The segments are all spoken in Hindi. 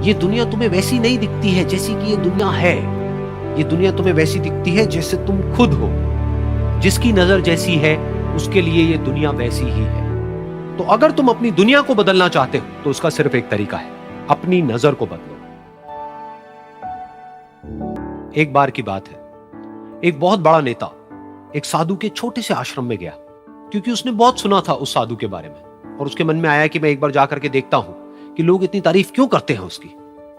ये दुनिया तुम्हें वैसी नहीं दिखती है जैसी कि ये दुनिया है। ये दुनिया तुम्हें वैसी दिखती है जैसे तुम खुद हो। जिसकी नजर जैसी है उसके लिए ये दुनिया वैसी ही है। तो अगर तुम अपनी दुनिया को बदलना चाहते हो तो उसका सिर्फ एक तरीका है, अपनी नजर को बदलो। एक बार की बात है, एक बहुत बड़ा नेता एक साधु के छोटे से आश्रम में गया, क्योंकि उसने बहुत सुना था उस साधु के बारे में और उसके मन में आया कि मैं एक बार जाकर के देखता हूं कि लोग इतनी तारीफ क्यों करते हैं उसकी।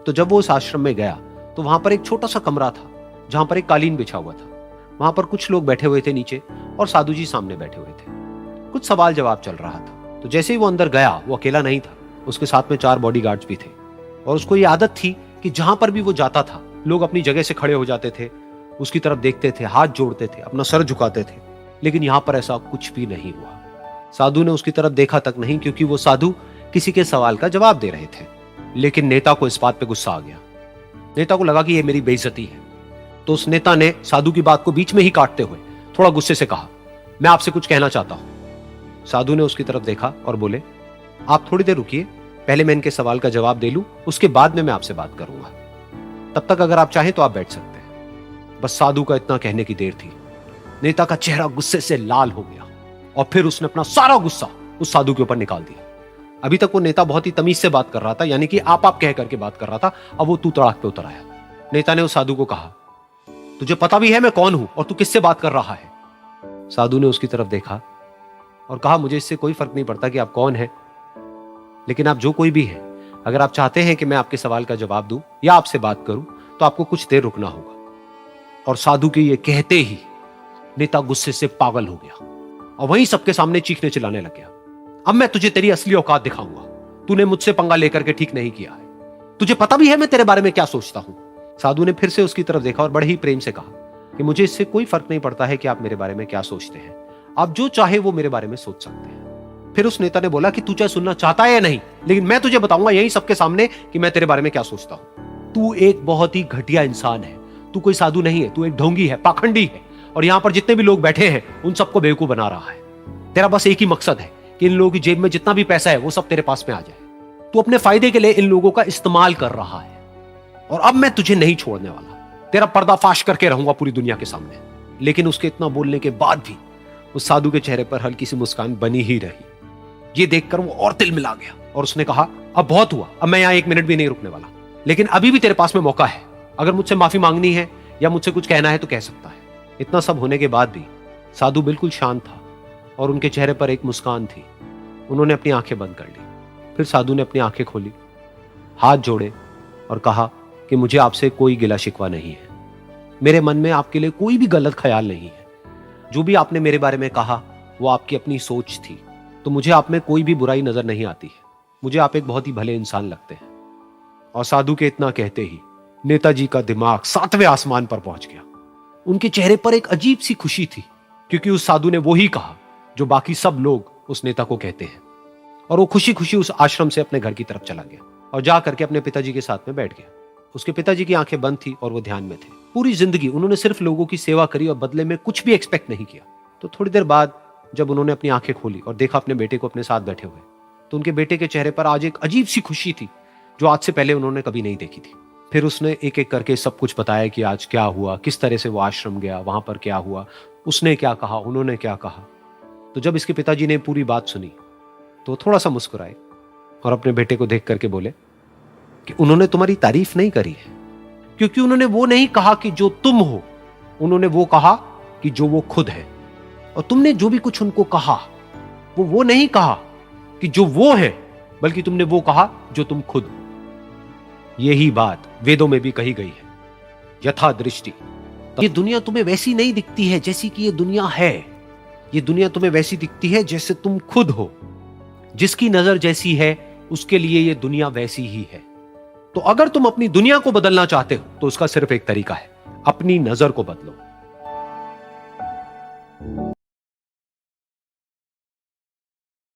तो जब वो उस आश्रम में गया तो वहां पर एक छोटा सा कमरा था जहां पर एक कालीन बिछा हुआ था। वहां पर कुछ लोग बैठे हुए थे नीचे और साधु जी सामने बैठे हुए थे। कुछ सवाल जवाब चल रहा था। तो जैसे ही वो अंदर गया, वो अकेला नहीं था, उसके साथ में 4 बॉडीगार्ड्स भी थे और उसको ये आदत थी कि जहां पर भी वो जाता था लोग अपनी जगह से खड़े हो जाते थे, उसकी तरफ देखते थे, हाथ जोड़ते थे, अपना सर झुकाते थे। लेकिन यहां पर ऐसा कुछ भी नहीं हुआ। साधु ने उसकी तरफ देखा तक नहीं, क्योंकि वो साधु किसी के सवाल का जवाब दे रहे थे। लेकिन नेता को इस बात पे गुस्सा आ गया। नेता को लगा कि ये मेरी बेइज्जती है। तो उस नेता ने साधु की बात को बीच में ही काटते हुए थोड़ा गुस्से से कहा, मैं आपसे कुछ कहना चाहता हूं। साधु ने उसकी तरफ देखा और बोले, आप थोड़ी देर रुकिए, पहले मैं इनके सवाल का जवाब दे लूं, उसके बाद में मैं आपसे बात करूंगा। तब तक अगर आप चाहें तो आप बैठ सकते हैं। बस साधु का इतना कहने की देर थी। नेता का चेहरा गुस्से से लाल हो गया और फिर उसने अपना सारा गुस्सा उस साधु के ऊपर निकाल दिया। अभी तक वो नेता बहुत ही तमीज से बात कर रहा था, यानी कि आप कह करके बात कर रहा था। अब वो तू तड़ाक पे उतर आया। नेता ने उस साधु को कहा, तुझे पता भी है मैं कौन हूं और तू किससे बात कर रहा है? साधु ने उसकी तरफ देखा और कहा, मुझे इससे कोई फर्क नहीं पड़ता कि आप कौन हैं, लेकिन आप जो कोई भी हैं, अगर आप चाहते हैं कि मैं आपके सवाल का जवाब दूं या आपसे बात करूं तो आपको कुछ देर रुकना होगा। और साधु के ये कहते ही नेता गुस्से से पागल हो गया और वहीं सबके सामने चीखने चिल्लाने लग गया, अब मैं तुझे तेरी असली औकात दिखाऊंगा। तूने मुझसे पंगा लेकर के ठीक नहीं किया है। तुझे पता भी है मैं तेरे बारे में क्या सोचता हूं। साधु ने फिर से उसकी तरफ देखा और बड़े ही प्रेम से कहा कि मुझे इससे कोई फर्क नहीं पड़ता है कि आप मेरे बारे में क्या सोचते हैं। आप जो चाहे वो मेरे बारे में सोच सकते हैं। फिर उस नेता ने बोला कि तू चाहे सुनना चाहता है या नहीं, लेकिन मैं तुझे बताऊंगा यही सबके सामने कि मैं तेरे बारे में क्या सोचता हूं। तू एक बहुत ही घटिया इंसान है। तू कोई साधु नहीं है, तू एक ढोंगी है, पाखंडी है और यहां पर जितने भी लोग बैठे हैं उन सबको बेवकूफ बना रहा है। तेरा बस एक ही मकसद है कि इन लोगों की जेब में जितना भी पैसा है वो सब तेरे पास में आ जाए। तू अपने फायदे के लिए इन लोगों का इस्तेमाल कर रहा है और अब मैं तुझे नहीं छोड़ने वाला। तेरा पर्दाफाश करके रहूंगा पूरी दुनिया के सामने। लेकिन उसके इतना बोलने के बाद भी उस साधु के चेहरे पर हल्की सी मुस्कान बनी ही रही। ये देखकर वो और तिल मिला गया और उसने कहा, अब बहुत हुआ, अब मैं यहां 1 मिनट भी नहीं रुकने वाला। लेकिन अभी भी तेरे पास में मौका है। अगर मुझसे माफी मांगनी है या मुझसे कुछ कहना है तो कह सकता है। इतना सब होने के बाद भी साधु बिल्कुल शांत था और उनके चेहरे पर एक मुस्कान थी। उन्होंने अपनी आंखें बंद कर ली। फिर साधु ने अपनी आंखें खोली, हाथ जोड़े और कहा कि मुझे आपसे कोई गिला शिकवा नहीं है। मेरे मन में आपके लिए कोई भी गलत ख्याल नहीं है। जो भी आपने मेरे बारे में कहा वो आपकी अपनी सोच थी। तो मुझे आप में कोई भी बुराई नजर नहीं आती है। मुझे आप एक बहुत ही भले इंसान लगते हैं। और साधु के इतना कहते ही नेताजी का दिमाग 7वें आसमान पर पहुंच गया। उनके चेहरे पर एक अजीब सी खुशी थी, क्योंकि उस साधु ने वो ही कहा जो बाकी सब लोग उस नेता को कहते हैं। और वो खुशी खुशी उस आश्रम से अपने घर की तरफ चला गया और जा करके अपने पिताजी के साथ में बैठ गया। उसके पिताजी की आंखें बंद थी और वो ध्यान में थे। पूरी जिंदगी उन्होंने सिर्फ लोगों की सेवा करी और बदले में कुछ भी एक्सपेक्ट नहीं किया। तो थोड़ी देर बाद जब उन्होंने अपनी आंखें खोली और देखा अपने बेटे को अपने साथ बैठे हुए, तो उनके बेटे के चेहरे पर आज एक अजीब सी खुशी थी जो आज से पहले उन्होंने कभी नहीं देखी थी। फिर उसने एक एक करके सब कुछ बताया कि आज क्या हुआ, किस तरह से वो आश्रम गया, वहां पर क्या हुआ, उसने क्या कहा, उन्होंने क्या कहा। तो जब इसके पिताजी ने पूरी बात सुनी तो थोड़ा सा मुस्कुराए और अपने बेटे को देख करके बोले कि उन्होंने तुम्हारी तारीफ नहीं करी है, क्योंकि उन्होंने वो नहीं कहा कि जो तुम हो, उन्होंने वो कहा कि जो वो खुद है। और तुमने जो भी कुछ उनको कहा वो नहीं कहा कि जो वो है, बल्कि तुमने वो कहा जो तुम खुद हो। यही बात वेदों में भी कही गई है, यथा दृष्टि। ये दुनिया तुम्हें वैसी नहीं दिखती है जैसी कि ये दुनिया है। ये दुनिया तुम्हें वैसी दिखती है जैसे तुम खुद हो। जिसकी नजर जैसी है उसके लिए ये दुनिया वैसी ही है। तो अगर तुम अपनी दुनिया को बदलना चाहते हो तो उसका सिर्फ एक तरीका है, अपनी नजर को बदलो।